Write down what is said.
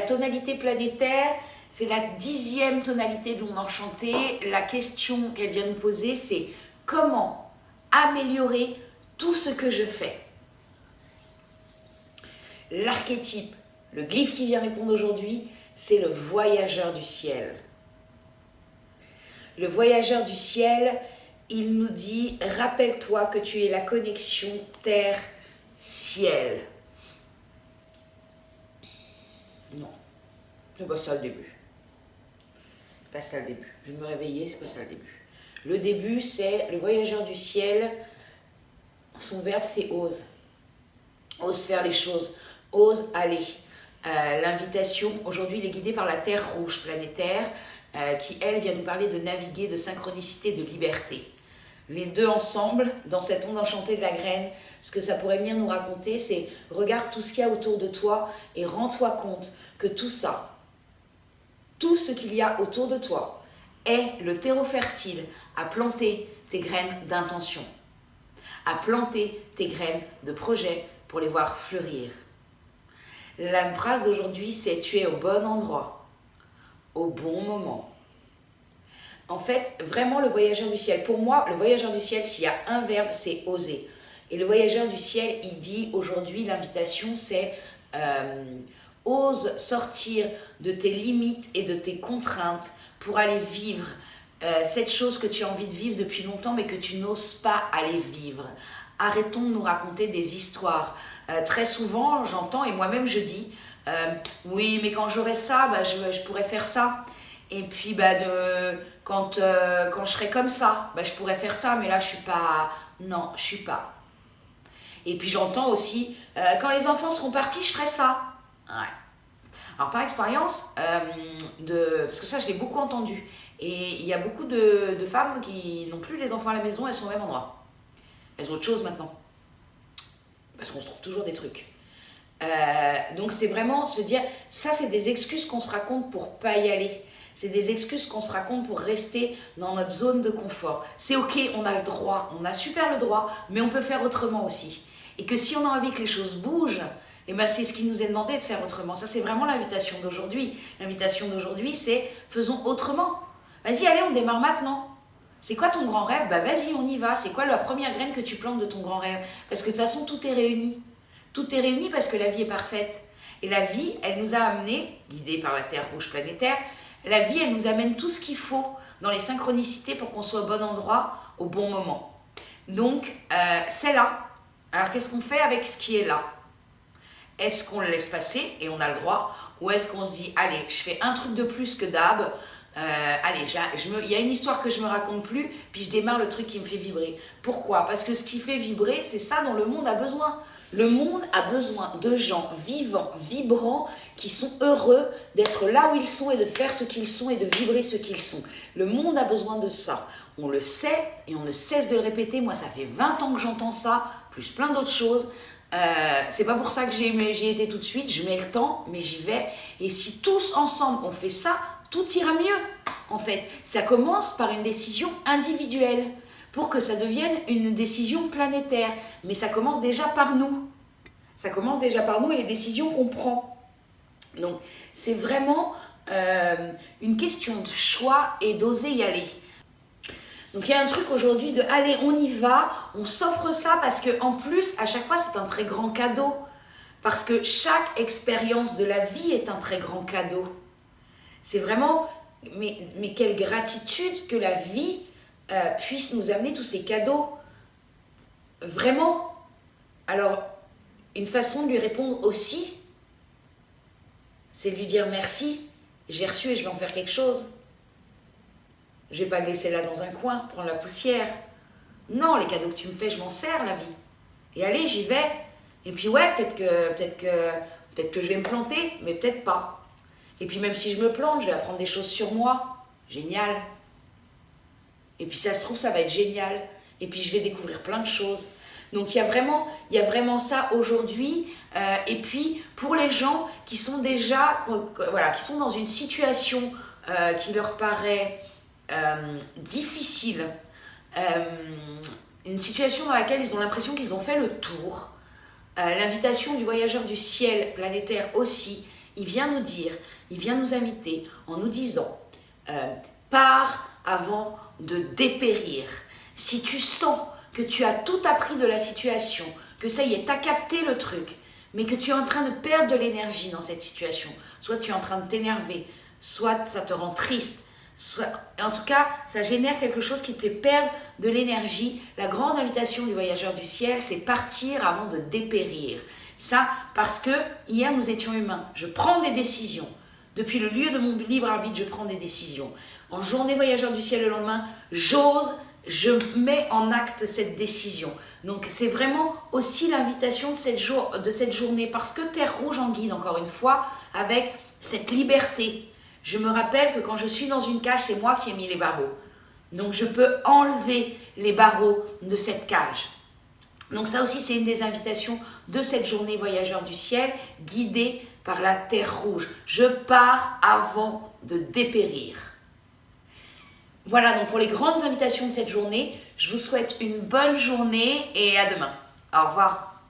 tonalité planétaire, c'est la 10e tonalité de l'onde enchantée. La question qu'elle vient nous poser, c'est comment améliorer tout ce que je fais. L'archétype, le glyphe qui vient répondre aujourd'hui, c'est le voyageur du ciel. Le voyageur du ciel, il nous dit, rappelle-toi que tu es la connexion terre-ciel. Non, c'est pas ça le début. C'est pas ça le début. Je vais me réveiller, c'est pas ça le début. Le début, c'est le voyageur du ciel. Son verbe, c'est ose. Ose faire les choses. Ose aller. L'invitation, aujourd'hui, il est guidé par la Terre rouge planétaire, qui, elle, vient nous parler de naviguer, de synchronicité, de liberté. Les deux ensemble, dans cette onde enchantée de la graine, ce que ça pourrait venir nous raconter, c'est regarde tout ce qu'il y a autour de toi et rends-toi compte que tout ça, tout ce qu'il y a autour de toi, est le terreau fertile à planter tes graines d'intention, à planter tes graines de projet pour les voir fleurir. La phrase d'aujourd'hui, c'est « tu es au bon endroit, au bon moment ». En fait, vraiment le voyageur du ciel, pour moi, le voyageur du ciel, s'il y a un verbe, c'est oser. Et le voyageur du ciel, il dit aujourd'hui, l'invitation, c'est ose sortir de tes limites et de tes contraintes pour aller vivre cette chose que tu as envie de vivre depuis longtemps, mais que tu n'oses pas aller vivre. Arrêtons de nous raconter des histoires. Très souvent, j'entends, et moi-même je dis, oui, mais quand j'aurai ça, bah, je pourrais faire ça. Et puis, bah, quand je serai comme ça, bah, je pourrais faire ça, mais là, je suis pas... Non, je suis pas. Et puis, j'entends aussi, quand les enfants seront partis, je ferai ça. Ouais. Alors, par expérience, parce que ça, je l'ai beaucoup entendu, et il y a beaucoup de femmes qui n'ont plus les enfants à la maison, elles sont au même endroit. Elles ont autre chose maintenant. Parce qu'on se trouve toujours des trucs. Donc, c'est vraiment se dire, ça, c'est des excuses qu'on se raconte pour pas y aller. C'est des excuses qu'on se raconte pour rester dans notre zone de confort. C'est ok, on a le droit, on a super le droit, mais on peut faire autrement aussi. Et que si on a envie que les choses bougent, eh ben c'est ce qui nous est demandé de faire autrement. Ça, c'est vraiment l'invitation d'aujourd'hui. L'invitation d'aujourd'hui, c'est faisons autrement. Vas-y, allez, on démarre maintenant. C'est quoi ton grand rêve? Bah vas-y, on y va. C'est quoi la première graine que tu plantes de ton grand rêve? Parce que de toute façon, tout est réuni. Tout est réuni parce que la vie est parfaite. Et la vie, elle nous a amenés, guidés par la Terre rouge planétaire, la vie, elle nous amène tout ce qu'il faut dans les synchronicités pour qu'on soit au bon endroit, au bon moment. Donc, c'est là. Alors, qu'est-ce qu'on fait avec ce qui est là? Est-ce qu'on le laisse passer et on a le droit? Ou est-ce qu'on se dit, allez, je fais un truc de plus que d'hab, allez, il y a une histoire que je me raconte plus, puis je démarre le truc qui me fait vibrer. Pourquoi? Parce que ce qui fait vibrer, c'est ça dont le monde a besoin. Le monde a besoin de gens vivants, vibrants, qui sont heureux d'être là où ils sont et de faire ce qu'ils sont et de vibrer ce qu'ils sont. Le monde a besoin de ça. On le sait et on ne cesse de le répéter. Moi, ça fait 20 ans que j'entends ça, plus plein d'autres choses. C'est pas pour ça que j'y étais tout de suite. Je mets le temps, mais j'y vais. Et si tous ensemble on fait ça, tout ira mieux. En fait, ça commence par une décision individuelle, pour que ça devienne une décision planétaire. Mais ça commence déjà par nous. Ça commence déjà par nous et les décisions qu'on prend. Donc, c'est vraiment une question de choix et d'oser y aller. Donc, il y a un truc aujourd'hui de « allez, on y va », on s'offre ça parce qu'en plus, à chaque fois, c'est un très grand cadeau. Parce que chaque expérience de la vie est un très grand cadeau. C'est vraiment... Mais quelle gratitude que la vie puisse nous amener tous ces cadeaux. Vraiment. Alors, une façon de lui répondre aussi, c'est de lui dire merci, j'ai reçu et je vais en faire quelque chose. Je vais pas le laisser là dans un coin, prendre la poussière. Non, les cadeaux que tu me fais, je m'en sers, la vie. Et allez, j'y vais. Et puis ouais, peut-être que je vais me planter, mais peut-être pas. Et puis même si je me plante, je vais apprendre des choses sur moi. Génial. Et puis ça se trouve, ça va être génial. Et puis je vais découvrir plein de choses. Donc il y a vraiment ça aujourd'hui. Et puis pour les gens qui sont déjà, voilà, qui sont dans une situation qui leur paraît difficile, une situation dans laquelle ils ont l'impression qu'ils ont fait le tour, l'invitation du voyageur du ciel planétaire aussi, il vient nous dire, il vient nous inviter en nous disant pars avant de dépérir. Si tu sens que tu as tout appris de la situation, que ça y est, tu as capté le truc, mais que tu es en train de perdre de l'énergie dans cette situation, soit tu es en train de t'énerver, soit ça te rend triste, en tout cas, ça génère quelque chose qui te fait perdre de l'énergie. La grande invitation du voyageur du ciel, c'est partir avant de dépérir. Ça, parce que hier, nous étions humains. Je prends des décisions. Depuis le lieu de mon libre arbitre, je prends des décisions. En journée voyageur du ciel le lendemain, j'ose, je mets en acte cette décision. Donc, c'est vraiment aussi l'invitation de cette journée. Parce que Terre Rouge en guide, encore une fois, avec cette liberté. Je me rappelle que quand je suis dans une cage, c'est moi qui ai mis les barreaux. Donc, je peux enlever les barreaux de cette cage. Donc, ça aussi, c'est une des invitations de cette journée voyageur du ciel, guidée par la Terre Rouge. Je pars avant de dépérir. Voilà, donc pour les grandes invitations de cette journée, je vous souhaite une bonne journée et à demain. Au revoir.